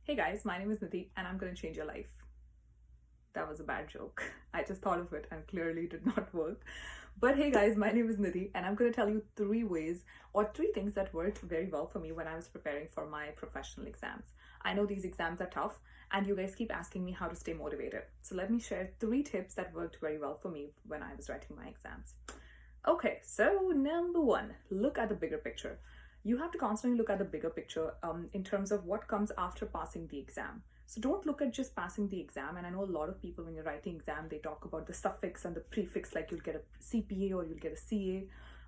Hey guys, my name is Nidhi and I'm going to change your life. That was a bad joke. I just thought of it and clearly did not work. But hey guys, my name is Nidhi and I'm going to tell you three ways or three things that worked very well for me when I was preparing for my professional exams. I know these exams are tough and you guys keep asking me how to stay motivated. So let me share three tips that worked very well for me when I was writing my exams. Okay, so number one, look at the bigger picture. You have to constantly look at the bigger picture in terms of what comes after passing the exam. So don't look at just passing the exam. And I know a lot of people, when you're writing exam, they talk about the suffix and the prefix, like you'll get a CPA or you'll get a CA.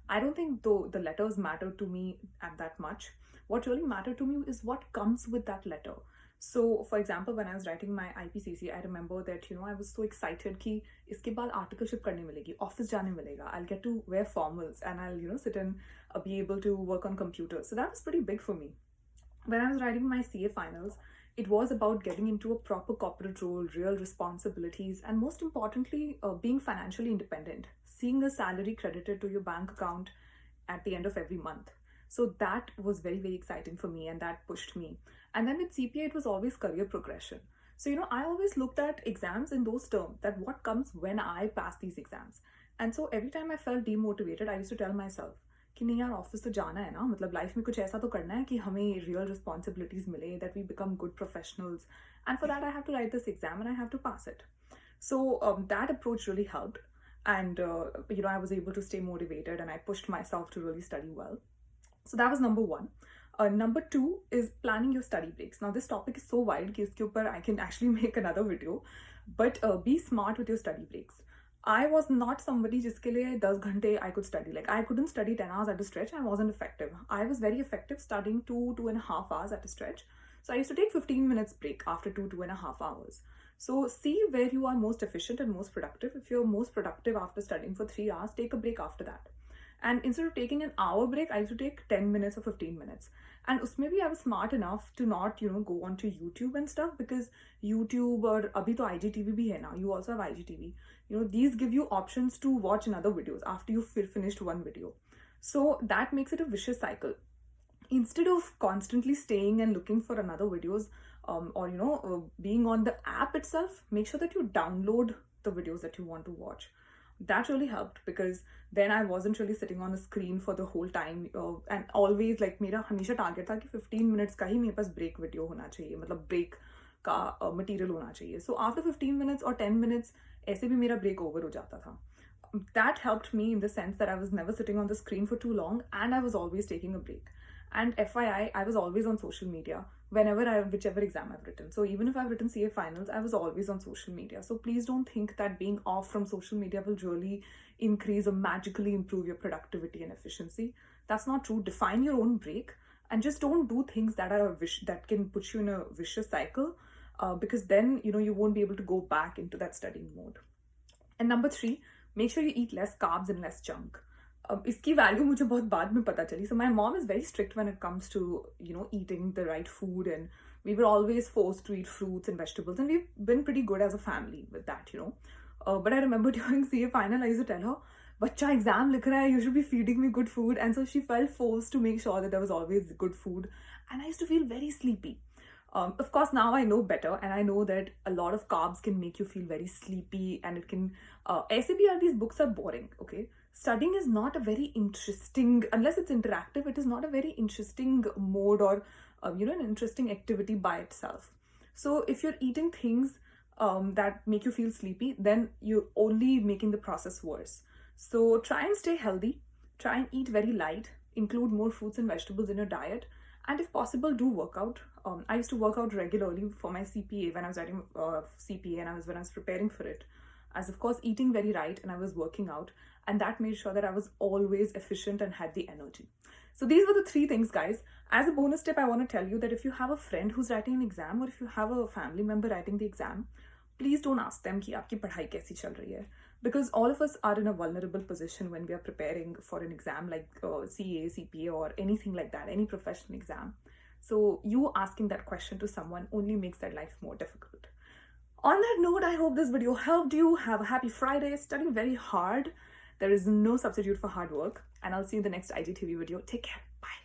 I don't think though the letters matter to me at that much. What really mattered to me is what comes with that letter. So for example, when I was writing my IPCC, I remember that I was so excited कि इसके बाद articleship करने मिलेगी, office जाने मिलेगा, I'll get to wear formals and I'll sit and be able to work on computers. So that was pretty big for me. When I was writing my CA finals, it was about getting into a proper corporate role, real responsibilities, and most importantly, being financially independent, seeing a salary credited to your bank account at the end of every month. So that was very, very exciting for me and that pushed me. And then with CPA, it was always career progression. So, I always looked at exams in those terms, that what comes when I pass these exams. And so every time I felt demotivated, I used to tell myself, कि नहीं यार office तो जाना है ना, मतलब life में कुछ ऐसा तो करना है कि हमें रियल रिस्पॉन्सिबिलिटीज मिले, that we become good professionals, and for that I have to write this exam and I have to pass it. So that approach really helped, and I was able to stay motivated and I pushed myself to really study well. So that was number one. Number two is planning your study breaks. Now this topic is so wide कि इसके ऊपर I can actually make another video, but be smart with your study breaks. I was not somebody जिसके लिए 10 घंटे I could study. Like I couldn't study 10 hours at a stretch. I wasn't effective. I was very effective studying 2.5 hours at a stretch. So I used to take 15 minutes break after 2.5 hours. So see where you are most efficient and most productive. If you're most productive after studying for 3 hours, take a break after that. And instead of taking an hour break, I used to take 10 minutes or 15 minutes. And usme bhi I was smart enough to not, go onto YouTube and stuff, because YouTube or abhi to IGTV bhi hai now. You also have IGTV. These give you options to watch another videos after you've finished one video. So that makes it a vicious cycle. Instead of constantly staying and looking for another videos, or being on the app itself, make sure that you download the videos that you want to watch. That really helped, because then I wasn't really sitting on the screen for the whole time, and always like मेरा हमेशा target था कि 15 minutes का ही मेरे पास break video होना चाहिए, मतलब break का material होना चाहिए. So after 15 minutes or 10 minutes ऐसे भी मेरा break over हो जाता था. That helped me in the sense that I was never sitting on the screen for too long and I was always taking a break. And FYI, I was always on social media whichever exam I've written. So even if I've written CA finals, I was always on social media. So please don't think that being off from social media will really increase or magically improve your productivity and efficiency. That's not true. Define your own break and just don't do things that that can put you in a vicious cycle, because then you won't be able to go back into that studying mode. And number three, make sure you eat less carbs and less junk. इसकी value मुझे बहुत बाद में पता चली. So my mom is very strict when it comes to eating the right food, and we were always forced to eat fruits and vegetables, and we've been pretty good as a family with that. But I remember during CA final I used to tell her, बच्चा exam लिख रहा है, you should be feeding me good food. And so she felt forced to make sure that there was always good food, and I used to feel very sleepy. Of course, now I know better, and I know that a lot of carbs can make you feel very sleepy, and it can. ऐसे भी these books are boring. Okay, studying is not a very interesting, unless it's interactive. It is not a very interesting mode or an interesting activity by itself. So if you're eating things that make you feel sleepy, then you're only making the process worse. So try and stay healthy. Try and eat very light. Include more fruits and vegetables in your diet. And if possible, do work out. I used to work out regularly for my CPA when I was writing CPA, and when I was preparing for it. I was, of course, eating very right, and I was working out, and that made sure that I was always efficient and had the energy. So these were the three things, guys. As a bonus tip, I want to tell you that if you have a friend who's writing an exam, or if you have a family member writing the exam, please don't ask them कि आपकी पढ़ाई कैसी चल रही है, because all of us are in a vulnerable position when we are preparing for an exam like CA, CPA, or anything like that, any professional exam. So you asking that question to someone only makes their life more difficult. On that note, I hope this video helped you. Have a happy Friday. Studying very hard. There is no substitute for hard work. And I'll see you in the next IGTV video. Take care. Bye.